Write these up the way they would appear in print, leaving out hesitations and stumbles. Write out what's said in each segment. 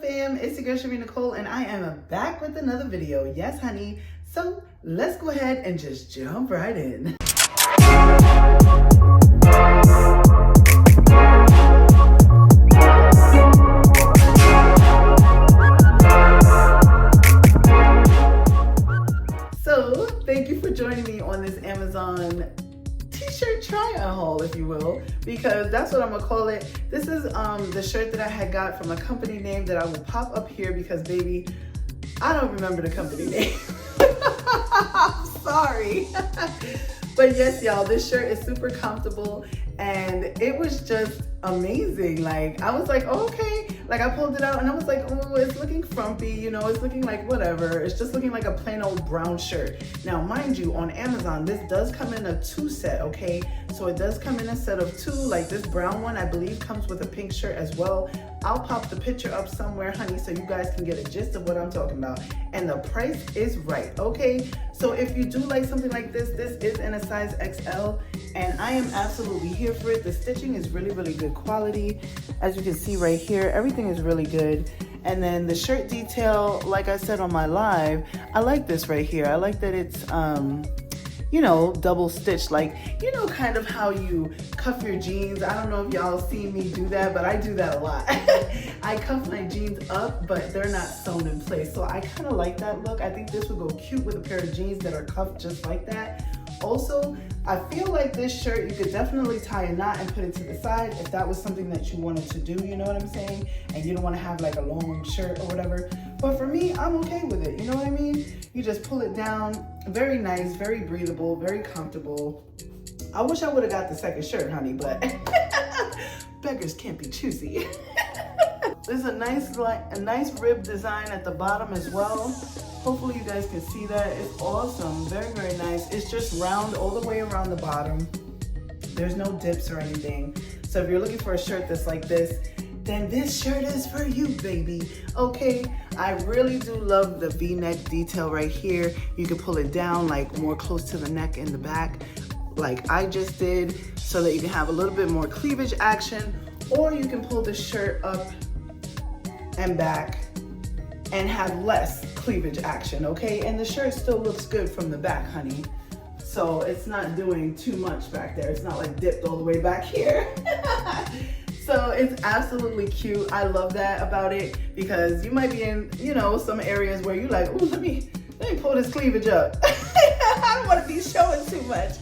fam, it's your girl Shareen Nicole and I am back with another video. Yes honey, so let's go ahead and just jump right in. So thank you for joining me on this Amazon t-shirt try-on haul, if you will, because that's what I'm gonna call it. This is the shirt that I had got from a company name that I will pop up here because baby, I don't remember the company name. I'm sorry. But yes, y'all, this shirt is super comfortable and it was just amazing. Like, I was like, oh, okay. Like, I pulled it out and I was like, oh, it's looking frumpy, you know, it's looking like whatever. It's just looking like a plain old brown shirt. Now, mind you, on Amazon, this does come in a 2 set, okay? So it does come in a set of 2, like this brown one, I believe comes with a pink shirt as well. I'll pop the picture up somewhere, honey, so you guys can get a gist of what I'm talking about. And the price is right, okay? So if you do like something like this, this is in a size XL, and I am absolutely here for it. The stitching is really, really good quality. As you can see right here, everything is really good. And then the shirt detail, like I said on my live, I like this right here. I like that it's, you know, double stitched, like, you know, kind of how you cuff your jeans. I don't know if y'all seen me do that, but I do that a lot. I cuff my jeans up, but they're not sewn in place. So I kind of like that look. I think this would go cute with a pair of jeans that are cuffed just like that. Also, I feel like this shirt, you could definitely tie a knot and put it to the side if that was something that you wanted to do, you know what I'm saying? And you don't want to have like a long shirt or whatever. But for me, I'm okay with it, you know what I mean? You just pull it down, very nice, very breathable, very comfortable. I wish I would have got the second shirt, honey, but beggars can't be choosy. There's a nice rib design at the bottom as well. Hopefully you guys can see that. It's awesome, very, very nice. It's just round all the way around the bottom. There's no dips or anything. So if you're looking for a shirt that's like this, then this shirt is for you, baby. Okay, I really do love the V-neck detail right here. You can pull it down like more close to the neck in the back, like I just did, so that you can have a little bit more cleavage action, or you can pull the shirt up and back and have less cleavage action, okay? And the shirt still looks good from the back, honey. So it's not doing too much back there. It's not like dipped all the way back here. So it's absolutely cute. I love that about it, because you might be in, you know, some areas where you're like, ooh, let me pull this cleavage up. I don't want to be showing too much.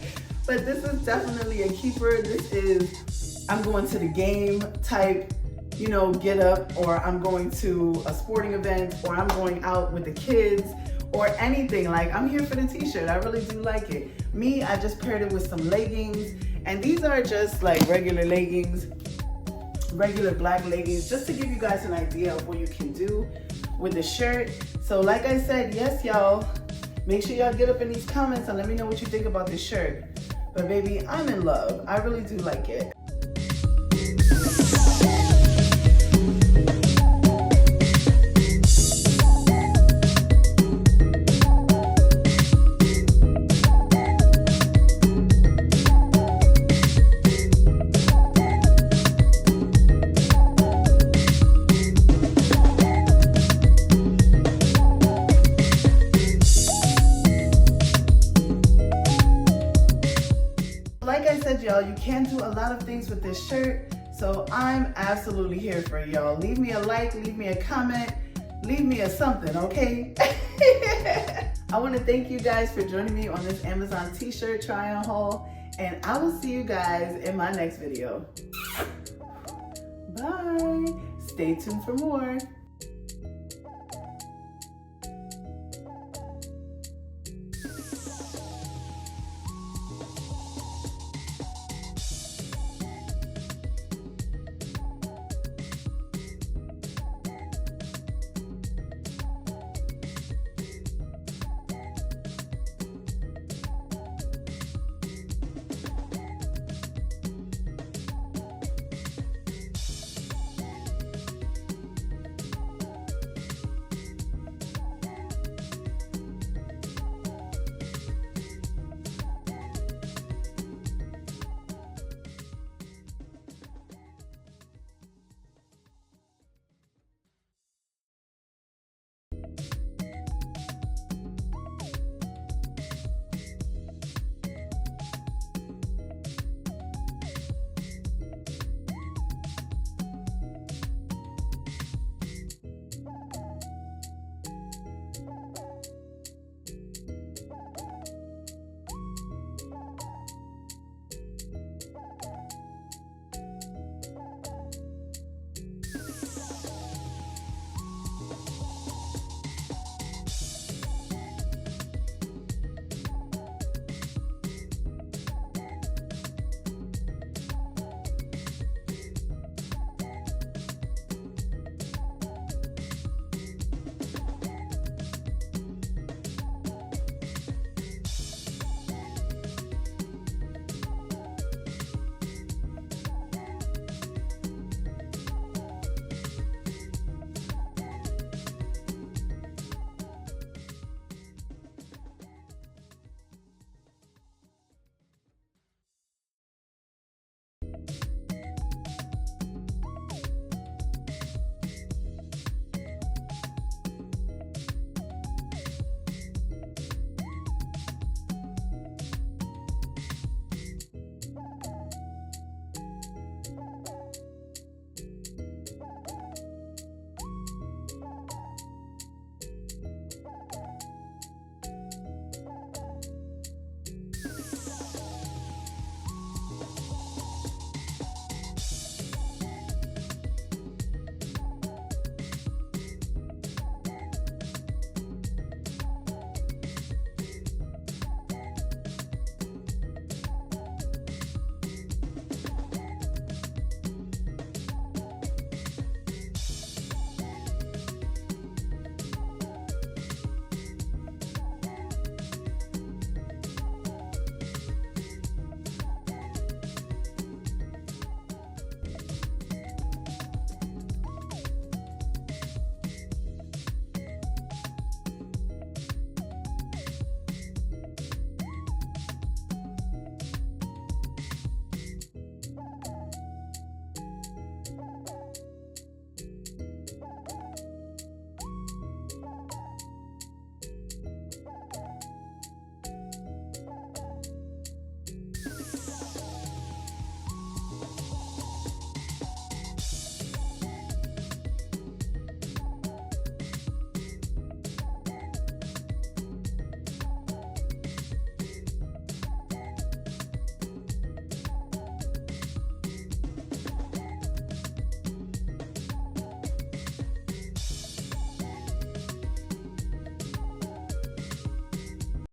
But this is definitely a keeper. This is, I'm going to the game type, you know, get up, or I'm going to a sporting event, or I'm going out with the kids, or anything. Like, I'm here for the t-shirt. I really do like it. Me, I just paired it with some leggings, and these are just like regular leggings, regular black leggings, just to give you guys an idea of what you can do with the shirt. So like I said, yes y'all, make sure y'all get up in these comments and let me know what you think about this shirt. But baby, I'm in love. I really do like it. Like I said, y'all, you can do a lot of things with this shirt, so I'm absolutely here for y'all. Leave me a like, leave me a comment, leave me a something, okay? I want to thank you guys for joining me on this Amazon t-shirt try-on haul, and I will see you guys in my next video. Bye. Stay tuned for more.